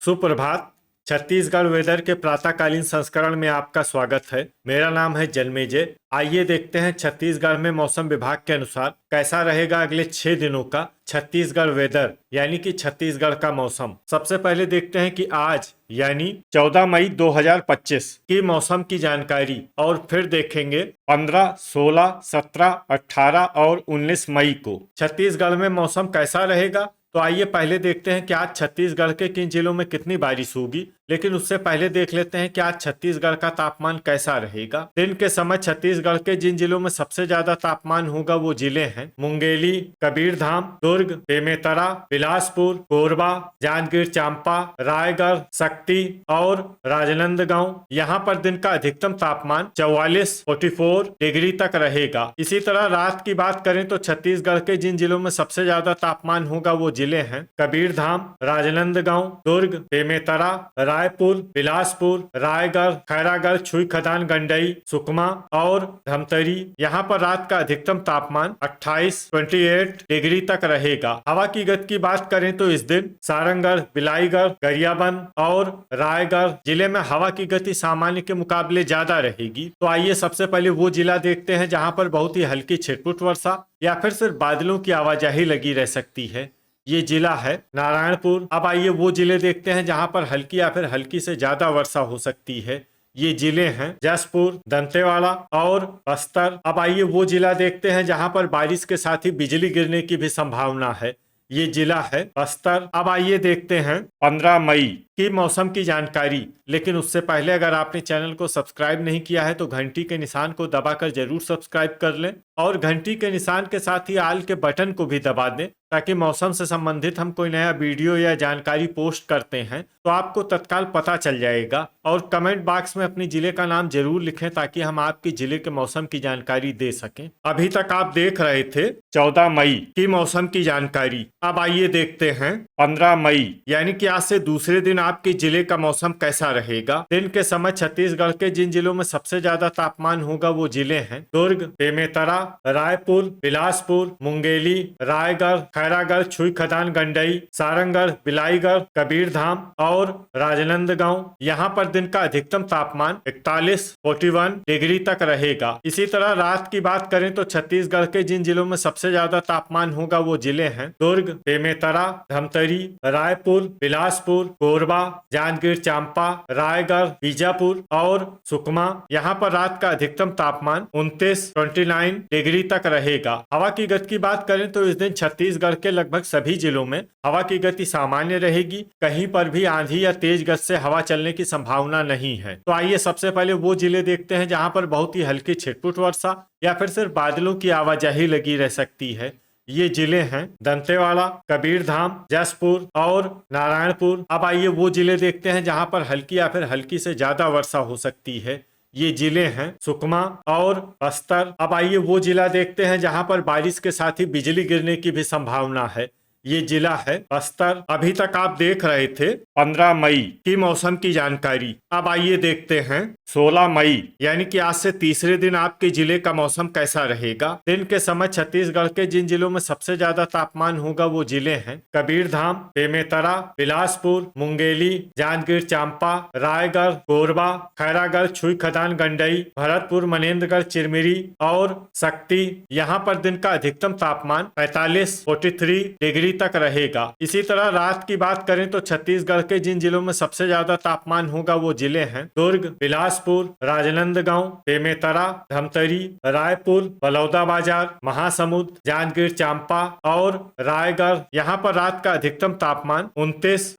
सुप्रभात। छत्तीसगढ़ वेदर के प्रातःकालीन संस्करण में आपका स्वागत है। मेरा नाम है जन्मेजय। आइए देखते हैं छत्तीसगढ़ में मौसम विभाग के अनुसार कैसा रहेगा अगले 6 दिनों का छत्तीसगढ़ वेदर यानी कि छत्तीसगढ़ का मौसम। सबसे पहले देखते हैं कि आज यानी 14 मई 2025 की मौसम की जानकारी और फिर देखेंगे 15, 16, 17, 18 और 19 मई को छत्तीसगढ़ में मौसम कैसा रहेगा। तो आइए पहले देखते हैं कि आज छत्तीसगढ़ के किन जिलों में कितनी बारिश होगी। लेकिन उससे पहले देख लेते हैं कि आज छत्तीसगढ़ का तापमान कैसा रहेगा। दिन के समय छत्तीसगढ़ के जिन जिलों में सबसे ज्यादा तापमान होगा वो जिले हैं मुंगेली, कबीरधाम, दुर्ग, बेमेतरा, बिलासपुर, कोरबा, जांजगीर चांपा, रायगढ़, शक्ति और राजनांदगांव। यहाँ पर दिन का अधिकतम तापमान 44 डिग्री तक रहेगा। इसी तरह रात की बात करें तो छत्तीसगढ़ के जिन जिलों में सबसे ज्यादा तापमान होगा वो जिले हैं कबीरधाम, राजनांदगांव, दुर्ग, बेमेतरा, रायपुर, बिलासपुर, रायगढ़, खैरागढ़, छुई खदान, गंडई, सुकमा और धमतरी। यहाँ पर रात का अधिकतम तापमान 28 डिग्री तक रहेगा। हवा की गति की बात करें तो इस दिन सारंगढ़, बिलाईगढ़, गरियाबंद और रायगढ़ जिले में हवा की गति सामान्य के मुकाबले ज्यादा रहेगी। तो आइए सबसे पहले वो जिला देखते हैं जहाँ पर बहुत ही हल्की छिटपुट वर्षा या फिर सिर्फ बादलों की आवाजाही लगी रह सकती है। ये जिला है नारायणपुर। अब आइए वो जिले देखते हैं जहां पर हल्की या फिर हल्की से ज्यादा वर्षा हो सकती है। ये जिले हैं जसपुर, दंतेवाड़ा और बस्तर। अब आइए वो जिला देखते हैं जहां पर बारिश के साथ ही बिजली गिरने की भी संभावना है। ये जिला है बस्तर। अब आइए देखते हैं 15 मई की मौसम की जानकारी। लेकिन उससे पहले अगर आपने चैनल को सब्सक्राइब नहीं किया है तो घंटी के निशान को दबाकर जरूर सब्सक्राइब कर लें और घंटी के निशान के साथ ही आल के बटन को भी दबा दें ताकि मौसम से संबंधित हम कोई नया वीडियो या जानकारी पोस्ट करते हैं तो आपको तत्काल पता चल जाएगा। और कमेंट बॉक्स में अपने जिले का नाम जरूर लिखें ताकि हम आपके जिले के मौसम की जानकारी दे सकें। अभी तक आप देख रहे थे 14 मई की मौसम की जानकारी। अब आइए देखते हैं 15 मई यानी कि आज से दूसरे दिन आपके जिले का मौसम कैसा रहेगा। दिन के समय छत्तीसगढ़ के जिन जिलों में सबसे ज्यादा तापमान होगा वो जिले हैं दुर्ग, बेमेतरा, रायपुर, बिलासपुर, मुंगेली, रायगढ़, खैरागढ़, छुई खदान, गंडई, सारंगढ़, बिलाईगढ़, कबीरधाम और राजनांदगांव। यहाँ पर दिन का अधिकतम तापमान 41 डिग्री तक रहेगा। इसी तरह रात की बात करें तो छत्तीसगढ़ के जिन जिलों में सबसे ज्यादा तापमान होगा वो जिले हैं दुर्ग, बेमेतरा, धमतरी, रायपुर, बिलासपुर, कोरबा, जांजगीर चांपा, रायगढ़, बीजापुर और सुकमा। यहाँ पर रात का अधिकतम तापमान 29 डिग्री तक रहेगा। हवा की गति की बात करें तो इस दिन छत्तीसगढ़ के लगभग सभी जिलों में हवा की गति सामान्य रहेगी। कहीं पर भी आंधी या तेज गति से हवा चलने की संभावना नहीं है। तो आइए सबसे पहले वो जिले देखते हैं जहां पर बहुत ही हल्की छिटपुट वर्षा या फिर सिर्फ बादलों की आवाजाही लगी रह सकती है। ये जिले हैं दंतेवाड़ा, कबीरधाम, जसपुर और नारायणपुर। अब आइए वो जिले देखते हैं जहां पर हल्की या फिर हल्की से ज्यादा वर्षा हो सकती है। ये जिले हैं सुकमा और बस्तर। अब आइए वो जिला देखते हैं जहां पर बारिश के साथ ही बिजली गिरने की भी संभावना है। ये जिला है बस्तर। अभी तक आप देख रहे थे 15 मई की मौसम की जानकारी। अब आइए देखते हैं 16 मई यानी कि आज से तीसरे दिन आपके जिले का मौसम कैसा रहेगा। दिन के समय छत्तीसगढ़ के जिन जिलों में सबसे ज्यादा तापमान होगा वो जिले हैं कबीरधाम, बेमेतरा, बिलासपुर, मुंगेली, जांजगीर चांपा, रायगढ़, कोरबा, खैरागढ़, छुई खदान, गंडई, भरतपुर, मनेन्द्रगढ़, चिरमिरी और शक्ति। यहाँ पर दिन का अधिकतम तापमान 43 डिग्री तक रहेगा। इसी तरह रात की बात करें तो छत्तीसगढ़ के जिन जिलों में सबसे ज्यादा तापमान होगा वो जिले हैं दुर्ग, बिलासपुर, राजनांदगांव, बेमेतरा, धमतरी, रायपुर, बलौदाबाजार, महासमुंद, जांजगीर चांपा और रायगढ़। यहाँ पर रात का अधिकतम तापमान 29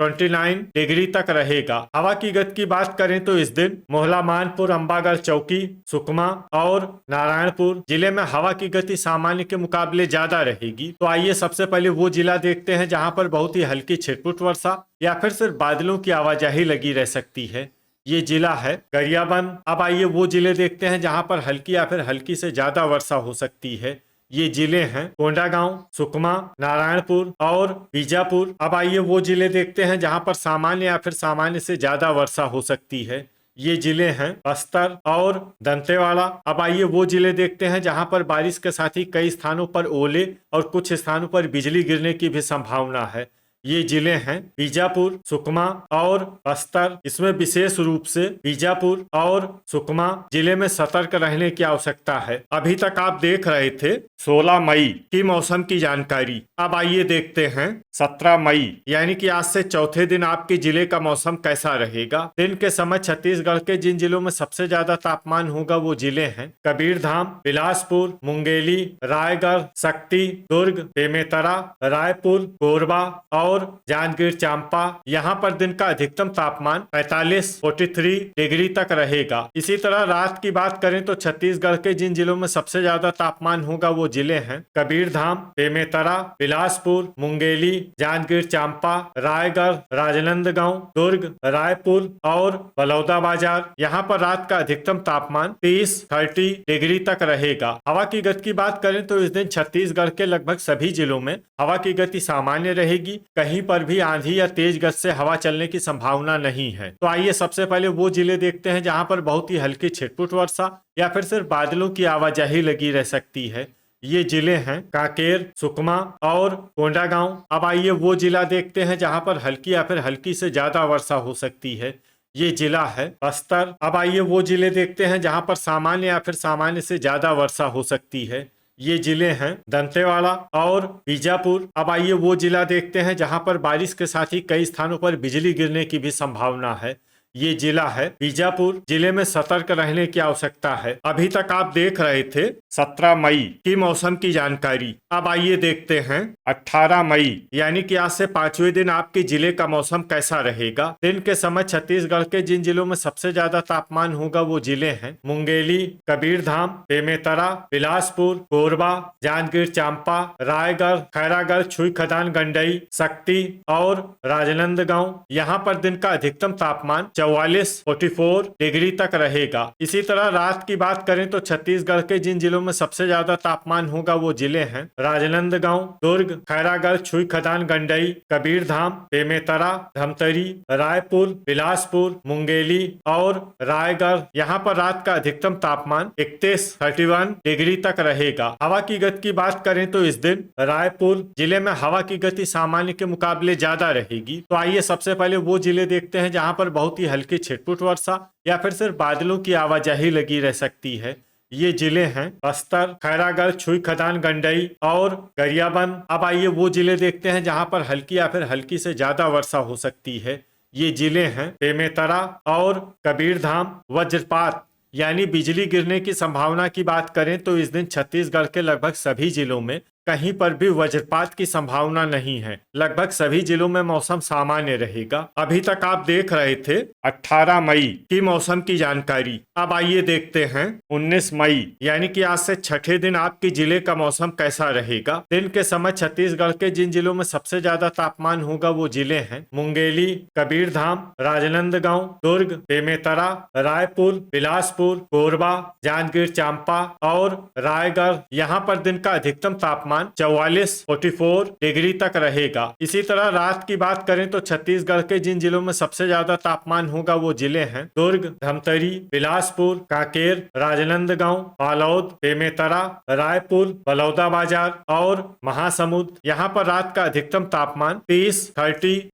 डिग्री तक रहेगा। हवा की गति की बात करें तो इस दिन मोहला, मानपुर, अंबागढ़ चौकी, सुकमा और नारायणपुर जिले में हवा की गति सामान्य के मुकाबले ज्यादा रहेगी। तो आइए सबसे पहले वो जिला देखते हैं जहां पर बहुत ही हल्की छिटपुट वर्षा या फिर सिर्फ बादलों की आवाजाही लगी रह सकती है। ये जिला है गरियाबंद। अब आइए वो जिले देखते हैं जहां पर हल्की या फिर हल्की से ज्यादा वर्षा हो सकती है। ये जिले हैं कोंडागांव, सुकमा, नारायणपुर और बीजापुर। अब आइए वो जिले देखते हैं जहां पर सामान्य या फिर सामान्य से ज्यादा वर्षा हो सकती है। ये जिले हैं बस्तर और दंतेवाड़ा। अब आइए वो जिले देखते हैं जहां पर बारिश के साथ ही कई स्थानों पर ओले और कुछ स्थानों पर बिजली गिरने की भी संभावना है। ये जिले हैं बीजापुर, सुकमा और बस्तर। इसमें विशेष रूप से बीजापुर और सुकमा जिले में सतर्क रहने की आवश्यकता है। अभी तक आप देख रहे थे 16 मई की मौसम की जानकारी। अब आइए देखते हैं 17 मई यानी कि आज से चौथे दिन आपके जिले का मौसम कैसा रहेगा। दिन के समय छत्तीसगढ़ के जिन जिलों में सबसे ज्यादा तापमान होगा वो जिले हैं कबीरधाम, बिलासपुर, मुंगेली, रायगढ़, शक्ति, दुर्ग, बेमेतरा, रायपुर, कोरबा और जांजगीर चांपा। यहाँ पर दिन का अधिकतम तापमान 43 डिग्री तक रहेगा। इसी तरह रात की बात करें तो छत्तीसगढ़ के जिन जिलों में सबसे ज्यादा तापमान होगा वो जिले हैं कबीरधाम, बेमेतरा, बिलासपुर, मुंगेली, जांजगीर चांपा, रायगढ़, राजनांदगांव, दुर्ग, रायपुर और बलौदाबाजार। यहाँ पर रात का अधिकतम तापमान 30 डिग्री तक रहेगा। हवा की गति की बात करें तो इस दिन छत्तीसगढ़ के लगभग सभी जिलों में हवा की गति सामान्य रहेगी। कहीं पर भी आंधी या तेज गति से हवा चलने की संभावना नहीं है। तो आइए सबसे पहले वो जिले देखते हैं जहां पर बहुत ही हल्की छिटपुट वर्षा या फिर सिर्फ बादलों की आवाजाही लगी रह सकती है। ये जिले हैं कांकेर, सुकमा और कोंडागांव। अब आइए वो जिला देखते हैं जहां पर हल्की या फिर हल्की से ज्यादा वर्षा हो सकती है। ये जिला है बस्तर। अब आइए वो जिले देखते हैं जहां पर सामान्य या फिर सामान्य से ज्यादा वर्षा हो सकती है। ये जिले हैं दंतेवाड़ा और बीजापुर। अब आइए वो जिला देखते हैं जहां पर बारिश के साथ ही कई स्थानों पर बिजली गिरने की भी संभावना है। ये जिला है बीजापुर। जिले में सतर्क रहने की आवश्यकता है। अभी तक आप देख रहे थे 17 मई की मौसम की जानकारी। अब आइए देखते हैं 18 मई यानी कि आज से 5वें दिन आपके जिले का मौसम कैसा रहेगा। दिन के समय छत्तीसगढ़ के जिन जिलों में सबसे ज्यादा तापमान होगा वो जिले हैं मुंगेली, कबीरधाम, बेमेतरा, बिलासपुर, कोरबा, जांजगीर चांपा, रायगढ़, खैरागढ़, छुईखदान, गंडई, शक्ति और राजनांदगांव। यहाँ पर दिन का अधिकतम तापमान 44 डिग्री तक रहेगा। इसी तरह रात की बात करें तो छत्तीसगढ़ के जिन जिलों में सबसे ज्यादा तापमान होगा वो जिले हैं राजनांदगांव, दुर्ग, खैरागढ़, छुईखदान, गंडई, कबीरधाम, बेमेतरा, धमतरी, रायपुर, बिलासपुर, मुंगेली और रायगढ़। यहाँ पर रात का अधिकतम तापमान 31 डिग्री तक रहेगा। हवा की गति की बात करें तो इस दिन रायपुर जिले में हवा की गति सामान्य के मुकाबले ज्यादा रहेगी। तो आइए सबसे पहले वो जिले देखते हैं जहाँ पर बहुत ही हल्की छिटपुट वर्षा या फिर सिर्फ बादलों की आवाजाही लगी रह सकती है। ये जिले हैं बस्तर, खैरागढ़, छुईखदान, गंडई और गरियाबंद। अब आइए वो जिले देखते हैं जहां पर हल्की या फिर हल्की से ज्यादा वर्षा हो सकती है। ये जिले हैं बेमेतरा और कबीरधाम। वज्रपात यानी बिजली गिरने की संभावना की बात करें तो इस दिन छत्तीसगढ़ के लगभग सभी जिलों में कहीं पर भी वज्रपात की संभावना नहीं है। लगभग सभी जिलों में मौसम सामान्य रहेगा। अभी तक आप देख रहे थे 18 मई की मौसम की जानकारी। अब आइए देखते हैं 19 मई यानी कि आज से छठे दिन आपके जिले का मौसम कैसा रहेगा। दिन के समय छत्तीसगढ़ के जिन जिलों में सबसे ज्यादा तापमान होगा वो जिले हैं मुंगेली, कबीरधाम, राजनांदगांव, दुर्ग, बेमेतरा, रायपुर, बिलासपुर, कोरबा, जांजगीर चांपा और रायगढ़। यहाँ पर दिन का अधिकतम तापमान 44 डिग्री तक रहेगा। इसी तरह रात की बात करें तो छत्तीसगढ़ के जिन जिलों में सबसे ज्यादा तापमान होगा वो जिले हैं दुर्ग, धमतरी, बिलासपुर, कांकेर, राजनांदगांव, बालोद, बेमेतरा, रायपुर, बलौदाबाजार और महासमुंद। यहाँ पर रात का अधिकतम तापमान 30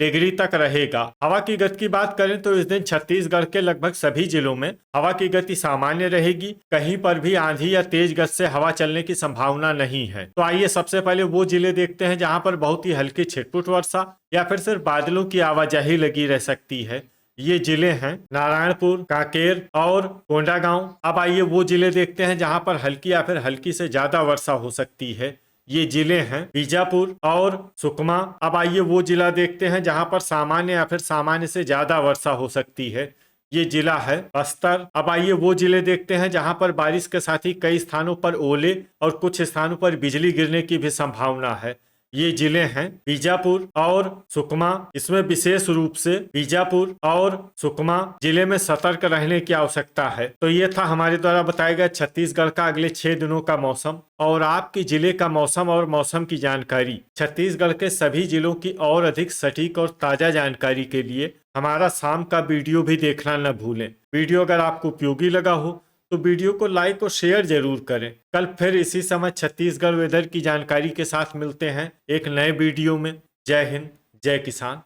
डिग्री तक रहेगा। हवा की गति की बात करें तो इस दिन छत्तीसगढ़ के लगभग सभी जिलों में हवा की गति सामान्य रहेगी। कहीं पर भी आंधी या तेज गति से हवा चलने की संभावना नहीं है। तो आइए सबसे पहले वो जिले देखते हैं जहां पर बहुत ही हल्की छिटपुट वर्षा या फिर सिर्फ बादलों की आवाजाही लगी रह सकती है। ये जिले हैं नारायणपुर, कांकेर और कोंडागांव। अब आइए वो जिले देखते हैं जहां पर हल्की या फिर हल्की से ज्यादा वर्षा हो सकती है। ये जिले हैं बीजापुर और सुकमा। अब आइए वो जिला देखते हैं जहां पर सामान्य या फिर सामान्य से ज्यादा वर्षा हो सकती है। ये जिला है बस्तर। अब आइए वो जिले देखते हैं जहां पर बारिश के साथ ही कई स्थानों पर ओले और कुछ स्थानों पर बिजली गिरने की भी संभावना है। ये जिले हैं बीजापुर और सुकमा। इसमें विशेष रूप से बीजापुर और सुकमा जिले में सतर्क रहने की आवश्यकता है। तो ये था हमारे द्वारा बताया गया छत्तीसगढ़ का अगले 6 दिनों का मौसम और आपके जिले का मौसम और मौसम की जानकारी। छत्तीसगढ़ के सभी जिलों की और अधिक सटीक और ताजा जानकारी के लिए हमारा शाम का वीडियो भी देखना न भूलें। वीडियो अगर आपको उपयोगी लगा हो तो वीडियो को लाइक और शेयर जरूर करें। कल फिर इसी समय छत्तीसगढ़ वेदर की जानकारी के साथ मिलते हैं एक नए वीडियो में। जय हिंद, जय किसान।